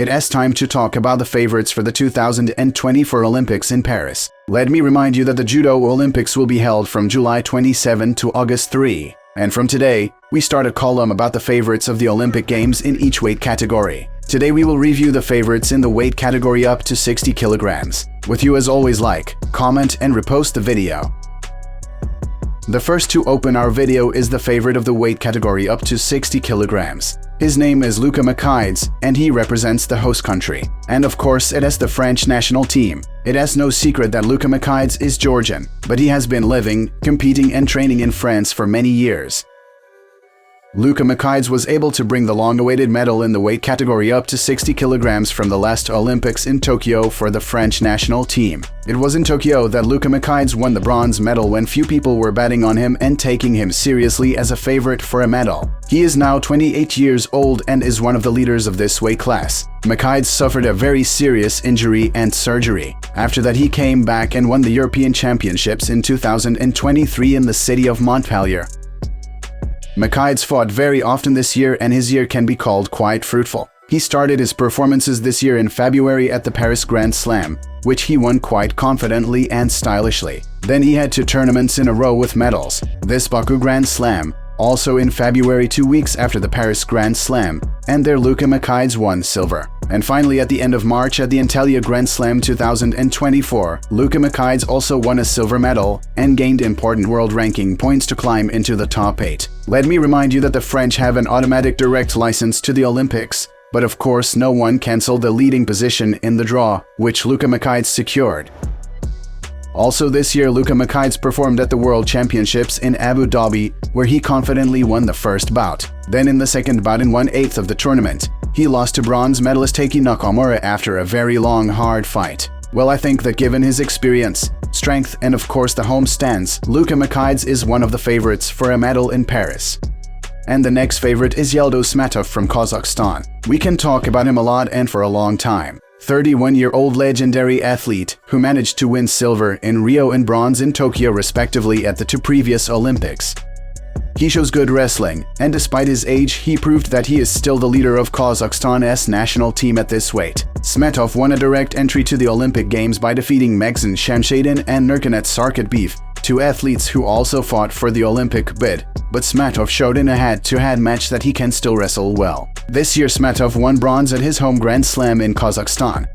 It's time to talk about the favorites for the 2024 Olympics in Paris. Let me remind you that the Judo Olympics will be held from July 27 to August 3. And from today, we start a column about the favorites of the Olympic Games in each weight category. Today we will review the favorites in the weight category up to 60 kilograms. With you as always, like, comment and repost the video. The first to open our video is the favorite of the weight category up to 60 kilograms. His name is Luca Mkheidze and he represents the host country. And of course it is the French national team. It is no secret that Luca Mkheidze is Georgian, but he has been living, competing and training in France for many years. Luca Mkheidze was able to bring the long-awaited medal in the weight category up to 60 kilograms from the last Olympics in Tokyo for the French national team. It was in Tokyo that Luca Mkheidze won the bronze medal when few people were betting on him and taking him seriously as a favorite for a medal. He is now 28 years old and is one of the leaders of this weight class. Mkheidze suffered a very serious injury and surgery. After that he came back and won the European Championships in 2023 in the city of Montpellier. Mkheidze fought very often this year and his year can be called quite fruitful. He started his performances this year in February at the Paris Grand Slam, which he won quite confidently and stylishly. Then he had 2 tournaments in a row with medals. This Baku Grand Slam, also in February 2 weeks after the Paris Grand Slam, and there Luca Mkheidze won silver. And finally at the end of March at the Antalya Grand Slam 2024, Luca Mkheidze also won a silver medal and gained important world ranking points to climb into the top 8. Let me remind you that the French have an automatic direct license to the Olympics, but of course no one cancelled the leading position in the draw, which Luca Mkheidze secured. Also this year Luca Mkheidze performed at the World Championships in Abu Dhabi, where he confidently won the first bout. Then in the second bout in 1/8 of the tournament, he lost to bronze medalist Taiki Nakamura after a very long, hard fight. Well, I think that given his experience, strength and of course the home stance, Luca Mkheidze is one of the favorites for a medal in Paris. And the next favorite is Yeldos Smetov from Kazakhstan. We can talk about him a lot and for a long time. 31-year-old legendary athlete who managed to win silver in Rio and bronze in Tokyo respectively at the 2 previous Olympics. He shows good wrestling, and despite his age, he proved that he is still the leader of Kazakhstan's national team at this weight. Smetov won a direct entry to the Olympic Games by defeating Megzan Shamshadin and Nurkanet Sarkatbeev, 2 athletes who also fought for the Olympic bid, but Smetov showed in a head-to-head match that he can still wrestle well. This year Smetov won bronze at his home Grand Slam in Kazakhstan.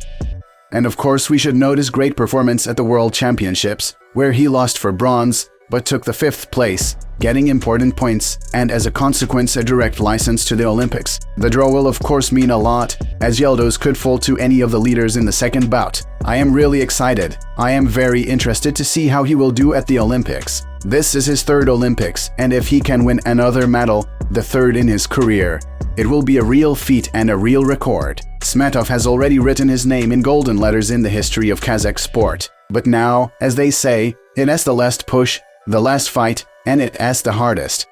And of course we should note his great performance at the World Championships, where he lost for bronze, but took the 5th place, getting important points and as a consequence a direct license to the Olympics. The draw will of course mean a lot, as Yeldos could fall to any of the leaders in the second bout. I am really excited. I am very interested to see how he will do at the Olympics. This is his 3rd Olympics, and if he can win another medal, the 3rd in his career, it will be a real feat and a real record. Smetov has already written his name in golden letters in the history of Kazakh sport. But now, as they say, it is the last push, the last fight, and it is the hardest.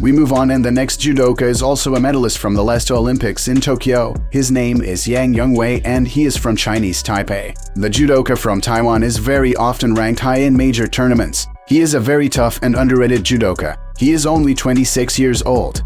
We move on, and the next judoka is also a medalist from the last Olympics in Tokyo. His name is Yung-wei and he is from Chinese Taipei. The judoka from Taiwan is very often ranked high in major tournaments. He is a very tough and underrated judoka. He is only 26 years old.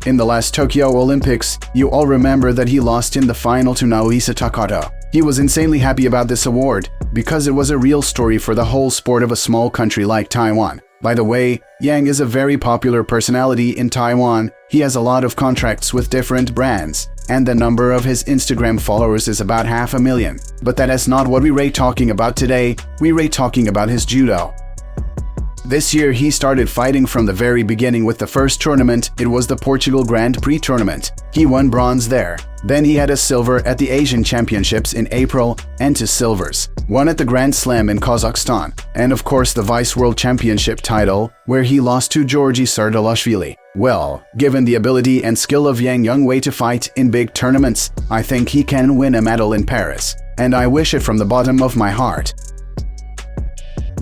In the last Tokyo Olympics, you all remember that he lost in the final to Naohisa Takato. He was insanely happy about this award, because it was a real story for the whole sport of a small country like Taiwan. By the way, Yang is a very popular personality in Taiwan. He has a lot of contracts with different brands, and the number of his Instagram followers is about 500,000. But that is not what we rate talking about today. We rate talking about his judo. This year he started fighting from the very beginning with the first tournament. It was the Portugal Grand Prix tournament. He won bronze there. Then he had a silver at the Asian Championships in April and 2 silvers, one at the Grand Slam in Kazakhstan, and of course the Vice World Championship title, where he lost to Giorgi Sardalashvili. Well, given the ability and skill of Yung-wei to fight in big tournaments, I think he can win a medal in Paris, and I wish it from the bottom of my heart.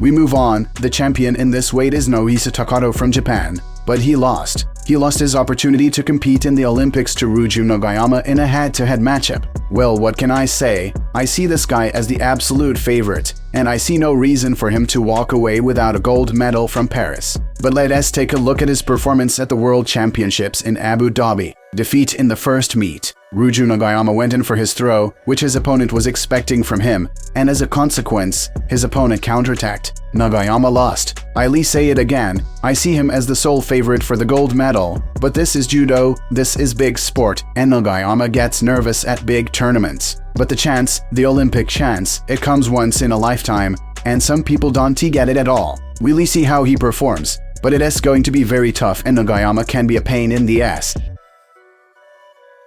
We move on. The champion in this weight is Naohisa Takato from Japan, but he lost. He lost his opportunity to compete in the Olympics to Ryuju Nagayama in a head-to-head matchup. Well, what can I say? I see this guy as the absolute favorite, and I see no reason for him to walk away without a gold medal from Paris. But let us take a look at his performance at the World Championships in Abu Dhabi. Defeat in the first meet. Ryuju Nagayama went in for his throw, which his opponent was expecting from him, and as a consequence, his opponent counterattacked. Nagayama lost. I'll say it again, I see him as the sole favorite for the gold medal, but this is judo, this is big sport, and Nagayama gets nervous at big tournaments. But the chance, the Olympic chance, it comes once in a lifetime, and some people don't get it at all. We'll see how he performs, but it is going to be very tough and Nagayama can be a pain in the ass.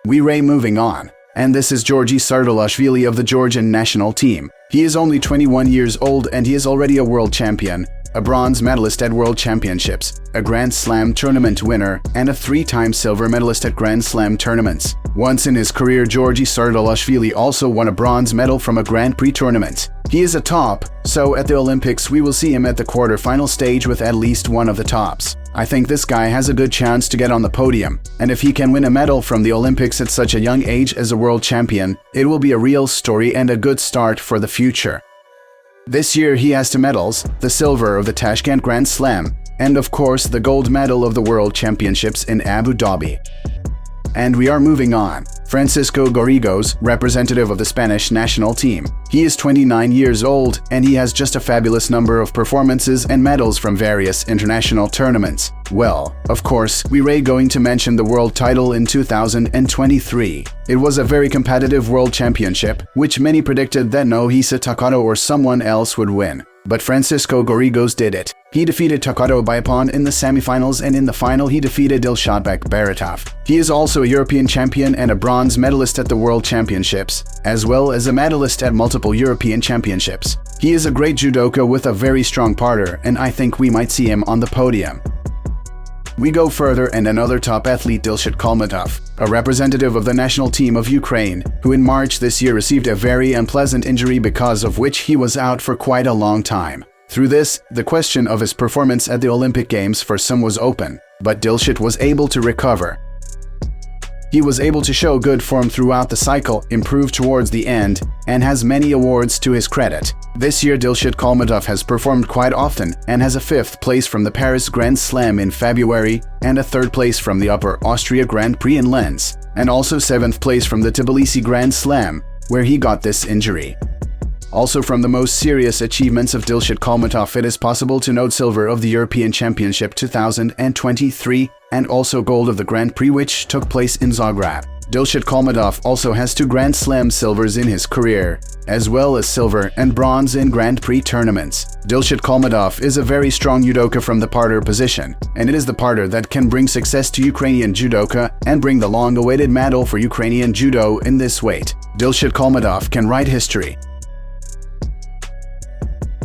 We're moving on, and this is Giorgi Sardalashvili of the Georgian national team. He is only 21 years old and he is already a world champion, a bronze medalist at World Championships, a Grand Slam tournament winner, and a 3-time silver medalist at Grand Slam tournaments. Once in his career, Giorgi Sardalashvili also won a bronze medal from a Grand Prix tournament. He is a top, so at the Olympics we will see him at the quarter-final stage with at least one of the tops. I think this guy has a good chance to get on the podium, and if he can win a medal from the Olympics at such a young age as a world champion, it will be a real story and a good start for the future. This year he has 2 medals, the silver of the Tashkent Grand Slam, and of course the gold medal of the World Championships in Abu Dhabi. And we are moving on. Francisco Garrigos, representative of the Spanish national team. He is 29 years old and he has just a fabulous number of performances and medals from various international tournaments. Well, of course, we're going to mention the world title in 2023. It was a very competitive world championship, which many predicted that Nohisa Takato or someone else would win. But Francisco Garrigos did it. He defeated Takato by a pawn in the semifinals and in the final he defeated Dilshot Khalmatov. He is also a European champion and a bronze medalist at the World Championships, as well as a medalist at multiple European Championships. He is a great judoka with a very strong partner and I think we might see him on the podium. We go further and another top athlete, Dilshot Khalmatov, a representative of the national team of Ukraine, who in March this year received a very unpleasant injury because of which he was out for quite a long time. Through this, the question of his performance at the Olympic Games for some was open, but Dilshot was able to recover. He was able to show good form throughout the cycle, improve towards the end, and has many awards to his credit. This year Dilshot Khalmatov has performed quite often and has a 5th place from the Paris Grand Slam in February and a 3rd place from the Upper Austria Grand Prix in Linz, and also 7th place from the Tbilisi Grand Slam, where he got this injury. Also from the most serious achievements of Dilshot Khalmatov, it is possible to note silver of the European Championship 2023 and also gold of the Grand Prix which took place in Zagreb. Dilshot Khalmatov also has 2 Grand Slam silvers in his career, as well as silver and bronze in Grand Prix tournaments. Dilshot Khalmatov is a very strong judoka from the parter position, and it is the parter that can bring success to Ukrainian judoka and bring the long-awaited medal for Ukrainian judo in this weight. Dilshot Khalmatov can write history.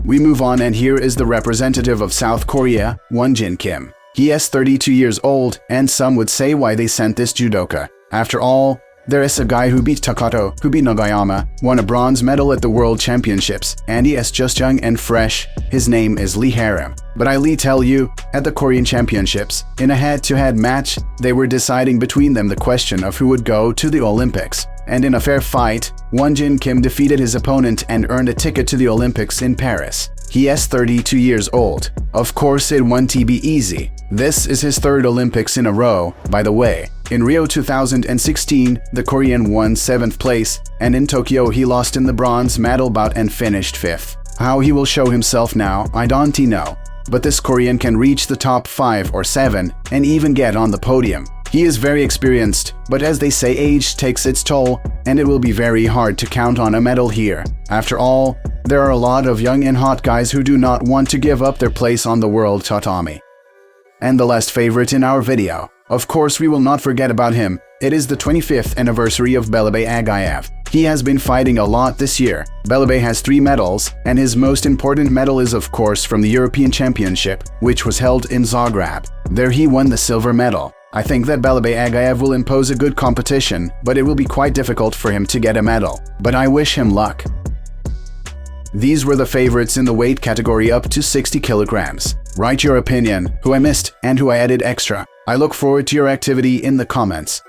We move on and here is the representative of South Korea, Jin-kim. He is 32 years old and some would say why they sent this judoka. After all, there is a guy who beat Takato, who beat Nagayama, won a bronze medal at the World Championships, and he is just young and fresh. His name is Lee Haram. But I tell you, at the Korean Championships, in a head-to-head match, they were deciding between them the question of who would go to the Olympics. And in a fair fight, Jin-kim defeated his opponent and earned a ticket to the Olympics in Paris. He is 32 years old. Of course, it won't be easy. This is his 3rd Olympics in a row, by the way. In Rio 2016, the Korean won 7th place, and in Tokyo he lost in the bronze medal bout and finished 5th. How he will show himself now, I don't know. But this Korean can reach the top 5 or 7 and even get on the podium. He is very experienced, but as they say, age takes its toll, and it will be very hard to count on a medal here. After all, there are a lot of young and hot guys who do not want to give up their place on the world tatami. And the last favorite in our video. Of course, we will not forget about him. It is the 25th anniversary of Balabay Agayev. He has been fighting a lot this year. Balabay has 3 medals, and his most important medal is of course from the European Championship, which was held in Zagreb. There he won the silver medal. I think that Balabay Agayev will impose a good competition, but it will be quite difficult for him to get a medal. But I wish him luck. These were the favorites in the weight category up to 60 kilograms. Write your opinion, who I missed and who I added extra. I look forward to your activity in the comments.